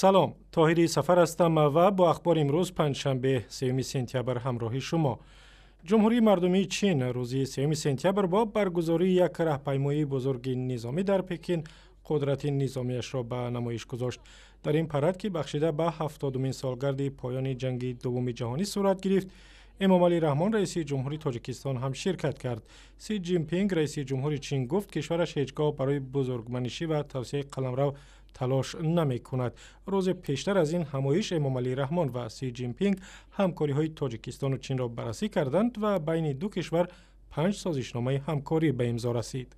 سلام، طاهری سفر هستم و با اخبار امروز پنجشنبه 3 سپتامبر همراه شما. جمهوری مردمی چین روز 3 سپتامبر با برگزاری یک راهپیمایی بزرگ نظامی در پکین قدرت نظامیش را به نمایش گذاشت. در این پرد که بخشیده به 70مین سالگرد پایان جنگ دوم جهانی صورت گرفت، امامعلی رحمان رئیس جمهوری تاجیکستان هم شرکت کرد. سی جین پینگ رئیس جمهوری چین گفت کشورش هیچگاه برای بزرگمنشی و توسعه قلمرو تلاش نمی کند. روز پیشتر از این همایش امامعلی رحمان و سی جین پینگ همکاری های تاجیکستان و چین را بررسی کردند و بین دو کشور 5 سازشنامه همکاری به امضا رسید.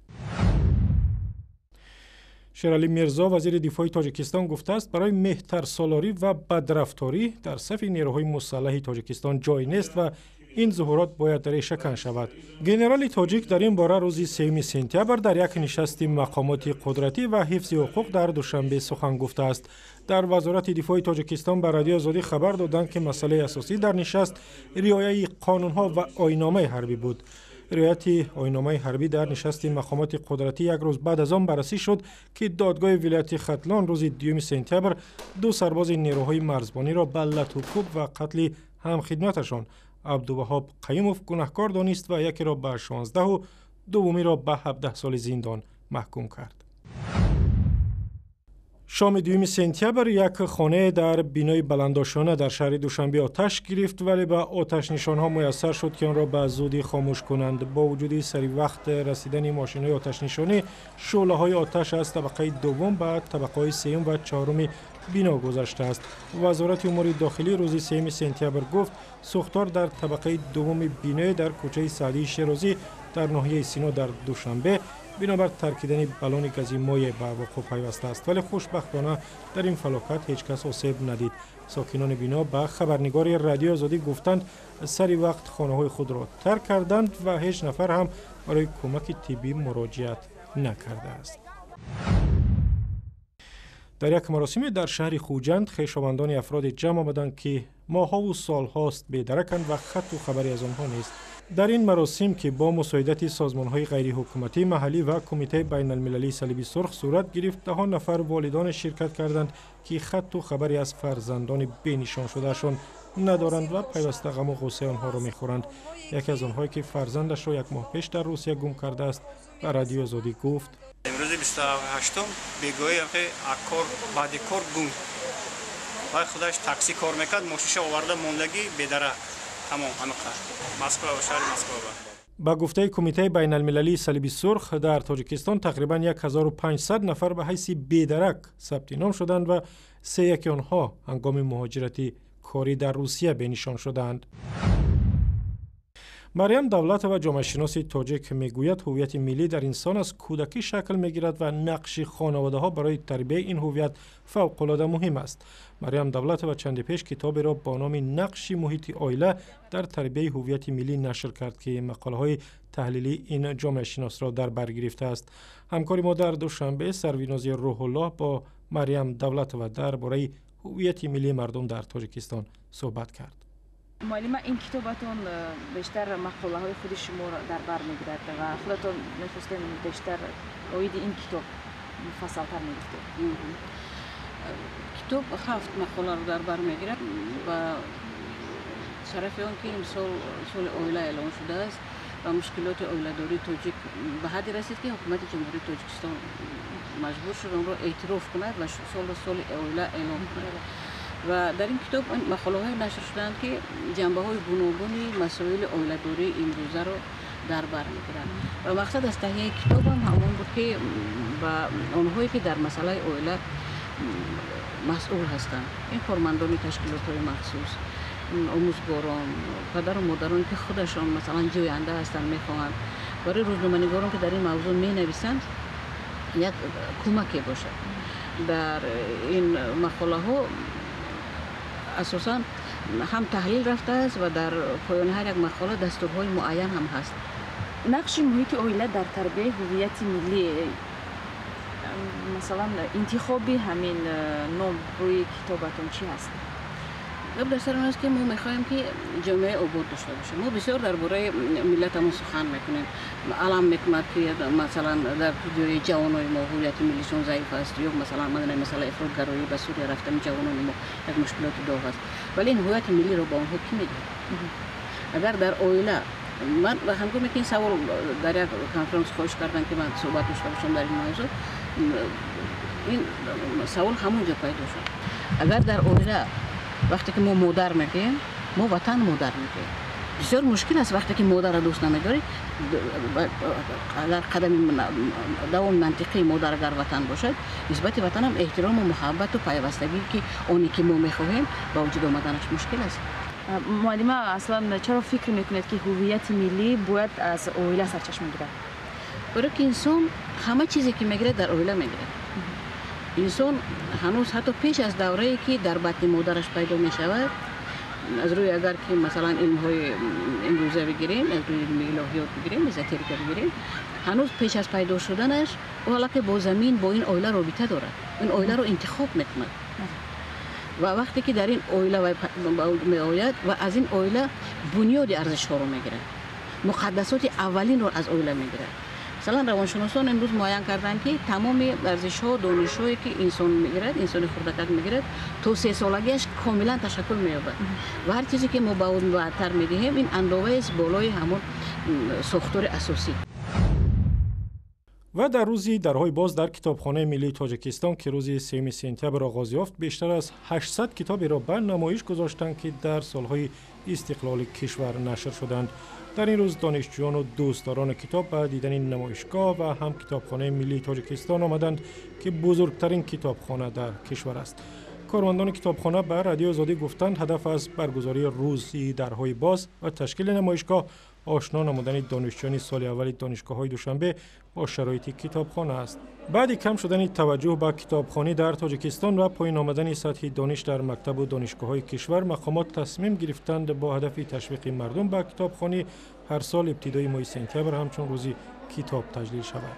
شیرعلی میرزا وزیر دفاع تاجیکستان گفته است برای مهترسالاری و بدرفتاری در صف نیروهای مسلح تاجیکستان جای نیست و این ظهورات باید ریشه‌کن شود. گنرال تاجیک در این باره روز 3 سپتامبر در یک نشست مقامات قدرتی و حفظ حقوق در دوشنبه سخن گفته است. در وزارت دفاع تاجیکستان به رادیو آزادی خبر دادند که مسئله اساسی در نشست رعایت قانون‌ها و آیین‌نامه حربی بود. رعایت آیین‌نامه حربی در نشست مقامات قدرتی یک روز بعد از آن بررسی شد که دادگاه ولایت ختلان روز 2 سپتامبر 2 سرباز نیروهای مرزبانی را به لط و کوب و قتل همخدمتشان عبدالوهاب قیوموف گناهکار دانست و یکی را به 16 و دومی را به 17 سال زندان محکوم کرد. شام 2 سپتامبر یک خانه در بینای بلنداشانه در شهر دوشنبه آتش گرفت، ولی به آتش نشانها میسر شد که آن را به زودی خاموش کنند. با وجود سری وقت رسیدن ماشین‌های آتش نشانی، شعله‌های آتش از طبقه دوم به طبقه سوم و چهارم بنا گذشته است. وزارت امور داخلی روز 3 سپتامبر گفت سوختار در طبقه دوم بینای در کوچه سعدی شیرازی در ناحیه سینا در دوشنبه بنابر ترکیدن بالون گازی مایع به وقوع پیوسته است، ولی خوشبختانه در این فلاکت هیچ کس آسیب ندید. ساکنان بنا به خبرنگار رادیو آزادی گفتند سری وقت خانه‌های خود را ترک کردند و هیچ نفر هم برای کمک طبی مراجعت نکرده است. در یک مراسم در شهر خوجند خویشاوندان افراد جمع آمدند که ماها و سالهاست بی‌درکند و خط و خبری از آنها نیست. در این مراسم که با مساعدت سازمان‌های غیر حکومتی محلی و کمیته بین المللی صلیب سرخ صورت گرفت، 10 نفر والدان شرکت کردند که خط و خبری از فرزندان بینشان شدهشان ندارند و پیوسته غم و غصه آنها را می‌خورند. یکی از آنهایی که فرزندش را 1 ماه پیش در روسیه گم کرده است به رادیو آزادی گفت امروز 28م بگویی که کار بعد کار گم و خودش تاکسی کار میکرد، ماشینش آورده موندگی بدره تمام مسکو و شهر مسکو. با گفته کمیته بین المللی صلیب سرخ در تاجیکستان تقریبا 1500 نفر به حیث بی‌درک ثبت نام شدند و 3 آنها هنگام مهاجرت کاری در روسیه بنشان شدند. مریم دولت و جامعه شناس تاجیک میگوید هویت ملی در انسان از کودکی شکل میگیرد و نقش خانواده ها برای تربیت این هویت فوق العاده مهم است. مریم دولت و چند پیش کتابی را با نام نقش محیط عائله در تربیت هویت ملی نشر کرد که مقاله های تحلیلی این جامعه شناس را در بر گرفته است. همکار ما در دوشنبه سروینازی روح الله با مریم دولت و درباره هویت ملی مردم در تاجیکستان صحبت کرد. معلم این کتابتون بیشتر مقاله های خود شما را در بر میگیرد و خودتون میخواستین بیشتر اوید این کتاب مفصل تر میگفتید. کتاب 7 مقاله رو در بر میگیرد و شرف اون که امسال سال عائله اعلام شده است و مشکلات عائله داری تاجیک به حدی رسید که حکومت جمهوری تاجیکستان مجبور شد اون را اعتراف کند و سال عائله اعلام کند. و در این کتاب مقاله های نشر شدند که جنبه های گوناگونی مسائل عائله داری امروزه را در بر میگیرند و مقصد از تهیه کتاب هم همون بود که با اونهایی که در مسئله عائله مسئول هستند، این کارمندان تشکیلات های مخصوص، آموزگاران، پدر و مادران که خودشان مثلا جوینده هستند میخواهند برای روزنامه‌نگاران که در این موضوع می نویسند یک کمکی باشد. در این مقاله ها اساساً هم تحلیل رفته است و در پایان هر یک مقاله دستورهای معین هم هست. نقش محیط عائله در تربیت هویت ملی، مثلا انتخاب همین نام روی کتابتون چی هست؟ گپ در سر اون است که ما میخوایم که جامعه آباد داشته باشیم. ما بسیار درباره ملتمون سخن میکنیم. علم میکنند که مثلا در دوره جوانای ما هویت ملیشون ضعیف است، یا مثلا مثلا افراطگرایی به سوریه رفتن جوانان ما یک مشکلات داغ است. ولی این هویت ملی رو با اونها کی میده؟ اگر در اویلا من هنگامی که این سوال در یک کنفرانس خواهش کردن که من صحبت داشته باشم در این موضوع، این سوال همونجا پیدا شد. اگر در اویلا وقتی که ما مادر میگیم، ما وطن مادر میگیم. بسیار مشکل است وقتی که مادر را دوست نمیداری، اگر قدم دوام منطقی مادر اگر وطن باشد، نسبت وطن هم احترام و محبت و پیوستگی که اونی که ما میخواهیم با وجود آمدنش مشکل است. معلمه اصلا چرا فکر میکنید که هویت ملی باید از اویلا سرچشمه گیرد؟ برای که انسان همه چیزی که میگیره در اویلا میگیره. انسان هنوز حتی پیش از دوره‌ای که در بطن مادرش پیدا میشود، از روی اگر که مثلا علم‌های امروزه بگیریم، از روی علم الهیات بگیریم، ازوتریک بگیریم، هنوز پیش از پیدا شدنش حالا که با زمین با این اویلا رابطه دارد، این اویلا رو انتخاب میکنه و وقتی که در این اویلا می آید و از این اویلا بنیاد ارزش‌ها رو میگیره، مقدسات اولین رو از اویلا میگیره. مثلا روانشناسان امروز معین کردن که تمام ارزش‌ها و دانش‌هایی که انسان میگیرد، انسان خردکک میگیرد، تا 3 سالگیش کاملا تشکل می‌یابد و هر چیزی که ما به اون بعدتر می‌دهیم این اندازه است بالای همون ساختار اساسی. و در روزی درهای باز در کتابخانه ملی تاجیکستان که روز 3 سپتامبر آغاز یافت، بیشتر از 800 کتابی را به نمایش گذاشتند که در سالهای استقلال کشور نشر شدند. در این روز دانشجویان و دوستداران کتاب به دیدن نمایشگاه و هم کتابخانه ملی تاجیکستان آمدند که بزرگترین کتابخانه در کشور است. کارمندان کتابخانه به رادیو آزادی گفتند هدف از برگزاری روزی درهای باز و تشکیل نمایشگاه آشنا نمودن دانشجویان سال اول دانشگاه‌های دوشنبه با شرایط کتابخانه است. بعد کم شدن توجه به کتابخانه در تاجیکستان و پایین آمدن سطح دانش در مکتب و دانشگاه‌های کشور، مقامات تصمیم گرفتند با هدف تشویق مردم به کتابخانه هر سال ابتدای ماه سپتامبر همچون روزی کتاب تجلیل شود.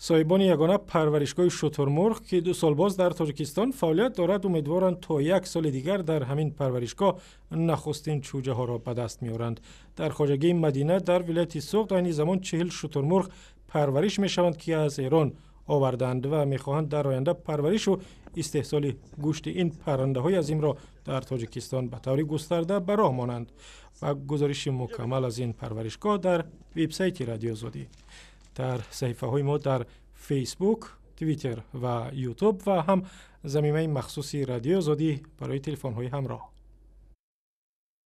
صاحبان یگانه پرورشگاه شترمرغ که 2 سال باز در تاجیکستان فعالیت دارد امیدوارند تا 1 سال دیگر در همین پرورشگاه نخستین چوجه ها را به دست می‌آورند. در خواجگی مدینه در ولایت سوق در این زمان 40 شترمرغ پرورش می‌شوند که از ایران آوردند و می‌خواهند در آینده پرورش و استحصال گوشت این پرنده‌های عظیم را در تاجیکستان به طور گسترده به راه مانند. و گزارش مکمل از این پرورشگاه در وبسایت رادیو آزادی، در صفحه‌های ما در فیسبوک، توییتر و یوتیوب و هم زمینه مخصوصی رادیو آزادی برای تلفن‌های همراه.